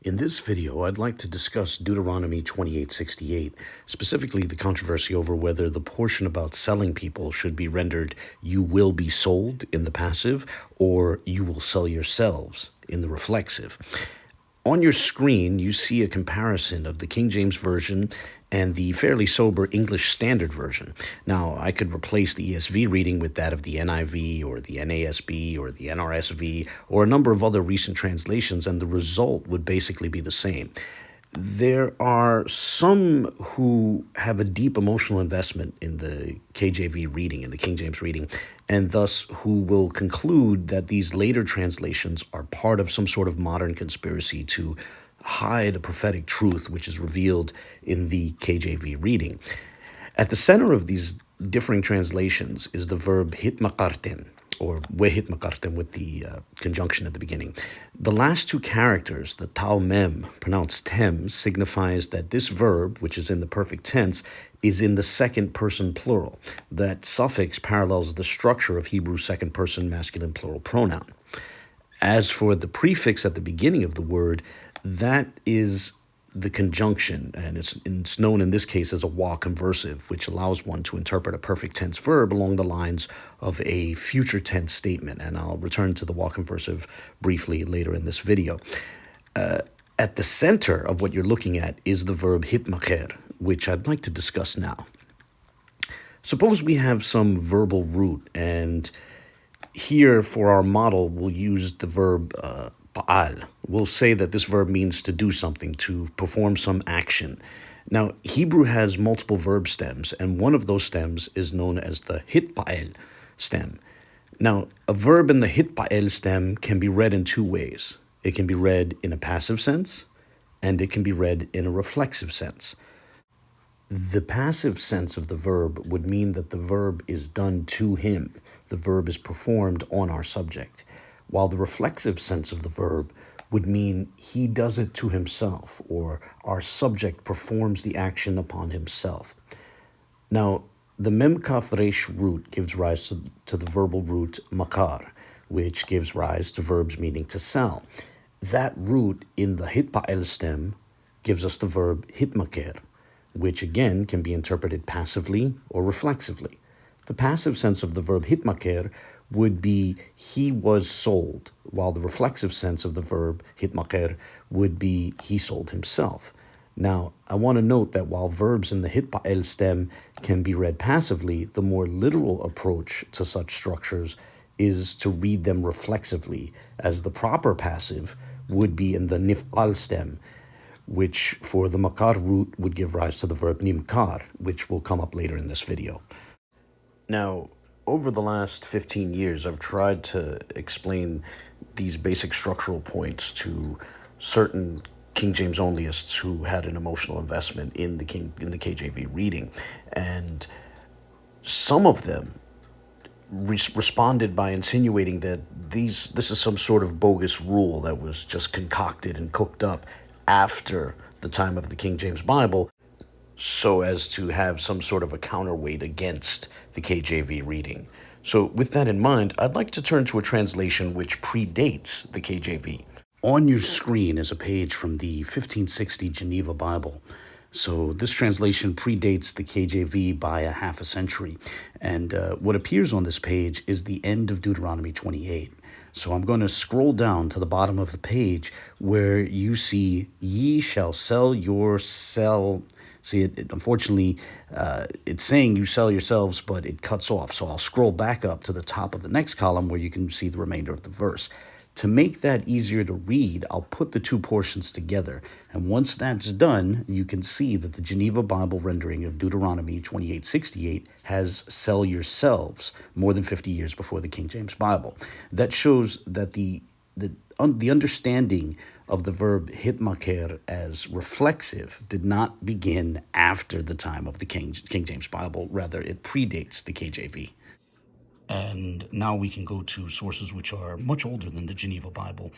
In this video, I'd like to discuss Deuteronomy 28:68, specifically the controversy over whether the portion about selling people should be rendered "you will be sold" in the passive or "you will sell yourselves" in the reflexive. On your screen, you see a comparison of the King James Version and the fairly sober English Standard Version. Now, I could replace the ESV reading with that of the NIV or the NASB or the NRSV or a number of other recent translations, and the result would basically be the same. There are some who have a deep emotional investment in the KJV reading, in the King James reading, and thus who will conclude that these later translations are part of some sort of modern conspiracy to hide a prophetic truth which is revealed in the KJV reading. At the center of these differing translations is the verb hitmekhartem, or verb with the conjunction at the beginning. The last two characters, the tau mem, pronounced tem, signifies that this verb, which is in the perfect tense, is in the second person plural. That suffix parallels the structure of Hebrew second person masculine plural pronoun. As for the prefix at the beginning of the word, that is the conjunction, and it's known in this case as a wa conversive, which allows one to interpret a perfect tense verb along the lines of a future tense statement. And I'll return to the wa conversive briefly later in this video. At the center of what you're looking at is the verb hitmakher, which I'd like to discuss now. Suppose we have some verbal root, and here for our model, we'll use the verb ba'al. We'll say that this verb means to do something, to perform some action. Now, Hebrew has multiple verb stems, and one of those stems is known as the hitba'al stem. Now, a verb in the hitba'al stem can be read in two ways. It can be read in a passive sense, and it can be read in a reflexive sense. The passive sense of the verb would mean that the verb is done to him. The verb is performed on our subject, while the reflexive sense of the verb would mean he does it to himself, or our subject performs the action upon himself. Now, the mem kaf resh root gives rise to the verbal root makar, which gives rise to verbs meaning to sell. That root in the hitba'al stem gives us the verb hitmaker, which again can be interpreted passively or reflexively. The passive sense of the verb hitmaker would be he was sold, while the reflexive sense of the verb hitmaker would be he sold himself. Now, I want to note that while verbs in the hitba'al stem can be read passively, the more literal approach to such structures is to read them reflexively, as the proper passive would be in the nif'al stem, which for the makar root would give rise to the verb nimkar, which will come up later in this video. Now, over the last 15 years, I've tried to explain these basic structural points to certain King James onlyists who had an emotional investment in the KJV reading, and some of them responded by insinuating that this is some sort of bogus rule that was just concocted and cooked up after the time of the King James Bible, so as to have some sort of a counterweight against the KJV reading. So with that in mind, I'd like to turn to a translation which predates the KJV. On your screen is a page from the 1560 Geneva Bible. So this translation predates the KJV by a half a century. And what appears on this page is the end of Deuteronomy 28. So I'm going to scroll down to the bottom of the page where you see, ye shall sell yourself. See, unfortunately, it's saying you sell yourselves, but it cuts off. So I'll scroll back up to the top of the next column where you can see the remainder of the verse. To make that easier to read, I'll put the two portions together. And once that's done, you can see that the Geneva Bible rendering of Deuteronomy 28:68 has sell yourselves more than 50 years before the King James Bible. That shows that the understanding of the verb hitmaker as reflexive did not begin after the time of the King James Bible. Rather, it predates the KJV. And now we can go to sources which are much older than the Geneva Bible.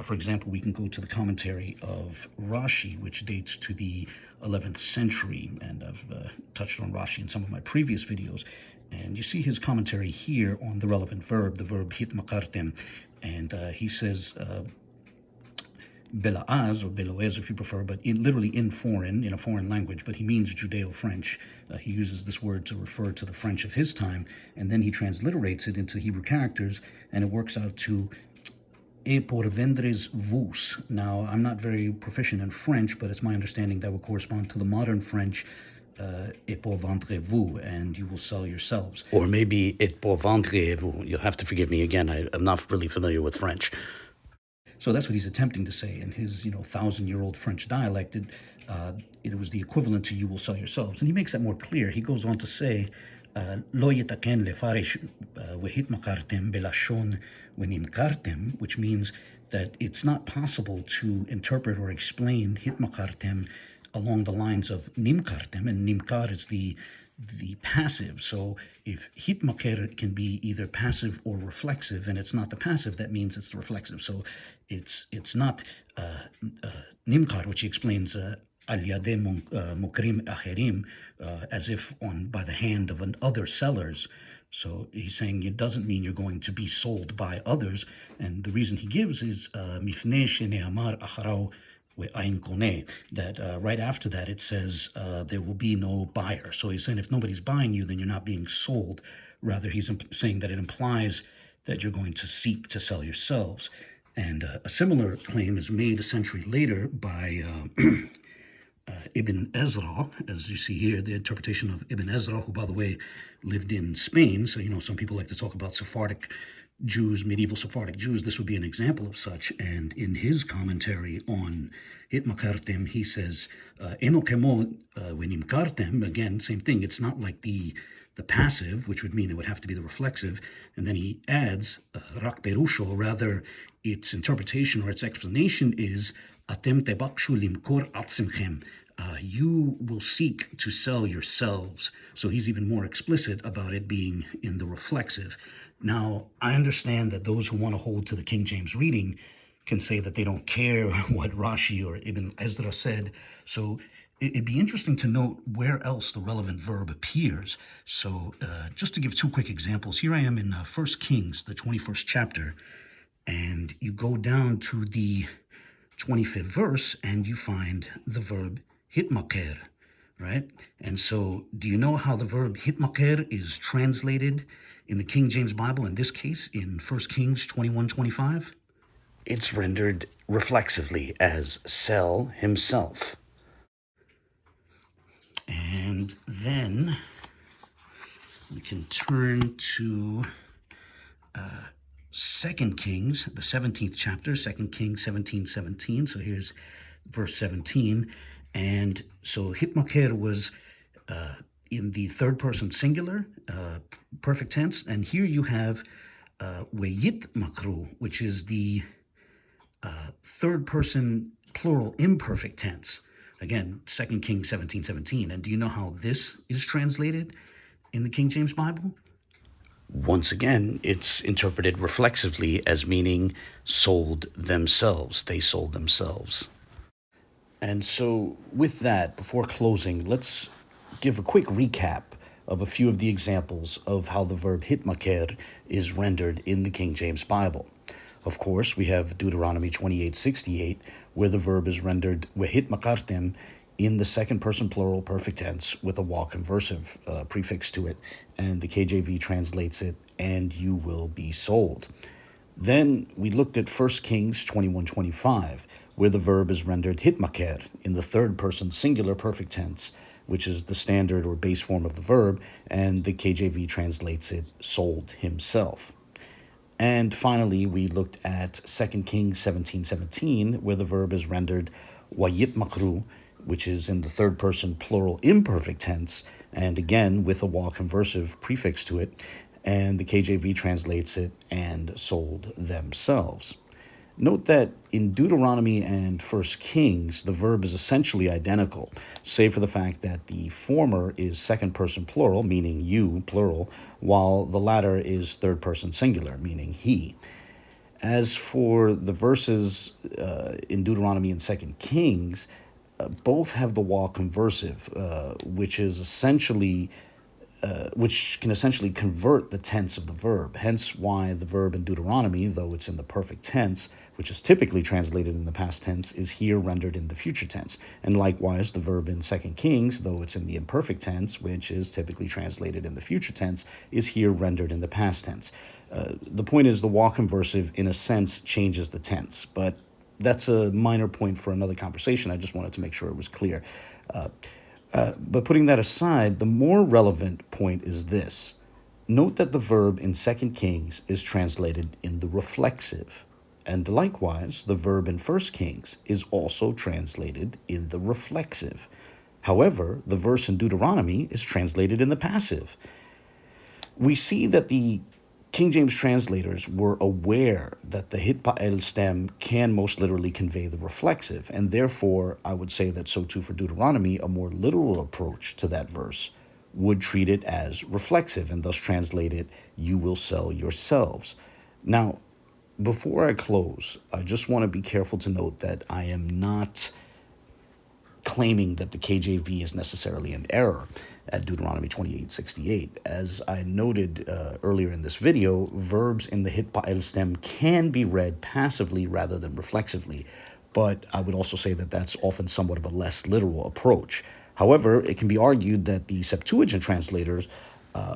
For example, we can go to the commentary of Rashi, which dates to the 11th century. And I've touched on Rashi in some of my previous videos. And you see his commentary here on the relevant verb, the verb hitmekhartem. And he says, Belaaz, or Beloez if you prefer, but literally in a foreign language, but he means Judeo-French. He uses this word to refer to the French of his time, and then he transliterates it into Hebrew characters, and it works out to et pour vendres vous. Now, I'm not very proficient in French, but it's my understanding that would correspond to the modern French, et pour vendrez-vous, and you will sell yourselves. Or maybe et pour vendrez-vous. You'll have to forgive me again. I'm not really familiar with French. So that's what he's attempting to say in his, 1,000-year-old French dialect. It was the equivalent to "you will sell yourselves," and he makes that more clear. He goes on to say, "Lo yitaken lefarish והתמכרתם בלשון ונמכרתם," which means that it's not possible to interpret or explain hitmakartem along the lines of nimkartem, and nimkar is the passive. So if hitmaker can be either passive or reflexive, and it's not the passive, that means it's the reflexive. So it's not nimkar, which he explains al yadeh mukrim acherim, as if by the hand of other sellers. So he's saying it doesn't mean you're going to be sold by others, and the reason he gives is mifnei shene'amar acharau, that right after that it says there will be no buyer. So he's saying if nobody's buying you, then you're not being sold. Rather, he's saying that it implies that you're going to seek to sell yourselves. And a similar claim is made a century later by Ibn Ezra, as you see here, the interpretation of Ibn Ezra, who, by the way, lived in Spain. So, some people like to talk about Sephardic Jews, medieval Sephardic Jews. This would be an example of such. And in his commentary on hitmakartem, he says, Eno kemo wenimkartem, again, same thing. It's not like the passive, which would mean it would have to be the reflexive. And then he adds, rak perusho, rather its interpretation or its explanation is, atem tebakshu limkor atzimchem, you will seek to sell yourselves. So he's even more explicit about it being in the reflexive. Now, I understand that those who want to hold to the King James reading can say that they don't care what Rashi or Ibn Ezra said. So it'd be interesting to note where else the relevant verb appears. So just to give two quick examples, here I am in 1 Kings, the 21st chapter, and you go down to the 25th verse, and you find the verb hitmaker, right? And so do you know how the verb hitmaker is translated in the King James Bible, in this case, in 1 Kings 21:25? It's rendered reflexively as sell himself. And then we can turn to 2 Kings, the 17th chapter, 2 Kings 17:17. So here's verse 17. And so hitmaker was in the third person singular, perfect tense. And here you have vayitmakru, which is the third person plural imperfect tense. Again, 2 Kings 17:17. And do you know how this is translated in the King James Bible? Once again, it's interpreted reflexively as meaning sold themselves. They sold themselves. And so with that, before closing, let's give a quick recap of a few of the examples of how the verb hitmaker is rendered in the King James Bible. Of course, we have Deuteronomy 28:68, where the verb is rendered vehitmakartem in the second person plural perfect tense with a wa conversive prefix to it, and the KJV translates it, and you will be sold. Then we looked at 1 Kings 21:25, where the verb is rendered hitmaker in the third person singular perfect tense, which is the standard or base form of the verb, and the KJV translates it sold himself. And finally, we looked at 2 Kings 17:17, where the verb is rendered vayitmakru, which is in the third person plural imperfect tense, and again with a wa conversive prefix to it, and the KJV translates it and sold themselves. Note that in Deuteronomy and 1 Kings, the verb is essentially identical, save for the fact that the former is second person plural, meaning you, plural, while the latter is third person singular, meaning he. As for the verses in Deuteronomy and 2 Kings, both have the wa conversive, which is essentially which can essentially convert the tense of the verb. Hence why the verb in Deuteronomy, though it's in the perfect tense, which is typically translated in the past tense, is here rendered in the future tense. And likewise, the verb in 2 Kings, though it's in the imperfect tense, which is typically translated in the future tense, is here rendered in the past tense. The point is the wa conversive, in a sense, changes the tense, but that's a minor point for another conversation. I just wanted to make sure it was clear. But putting that aside, the more relevant point is this. Note that the verb in 2 Kings is translated in the reflexive, and likewise, the verb in 1 Kings is also translated in the reflexive. However, the verse in Deuteronomy is translated in the passive. We see that the King James translators were aware that the hit pa'el stem can most literally convey the reflexive, and therefore I would say that so too for Deuteronomy, a more literal approach to that verse would treat it as reflexive and thus translate it, you will sell yourselves. Now, before I close, I just want to be careful to note that I am not claiming that the KJV is necessarily in error at Deuteronomy 28:68. As I noted earlier in this video, verbs in the hit pa'el stem can be read passively rather than reflexively, but I would also say that that's often somewhat of a less literal approach. However, it can be argued that the Septuagint translators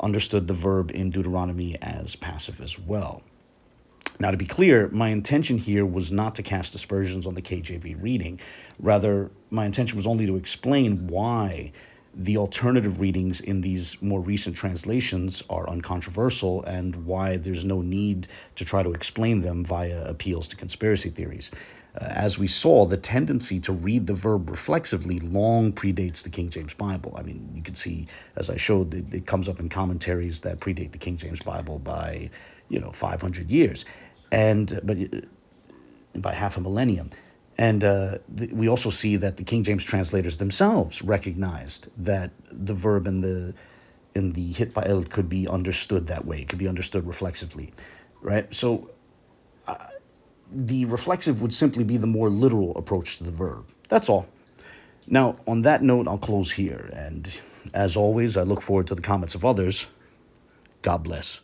understood the verb in Deuteronomy as passive as well. Now, to be clear, my intention here was not to cast aspersions on the KJV reading. Rather, my intention was only to explain why the alternative readings in these more recent translations are uncontroversial and why there's no need to try to explain them via appeals to conspiracy theories. As we saw, the tendency to read the verb reflexively long predates the King James Bible. I mean, you can see, as I showed, it comes up in commentaries that predate the King James Bible by, 500 years. But by half a millennium. And we also see that the King James translators themselves recognized that the verb in the hit pa'el could be understood that way. It could be understood reflexively, right? So the reflexive would simply be the more literal approach to the verb. That's all. Now, on that note, I'll close here. And as always, I look forward to the comments of others. God bless.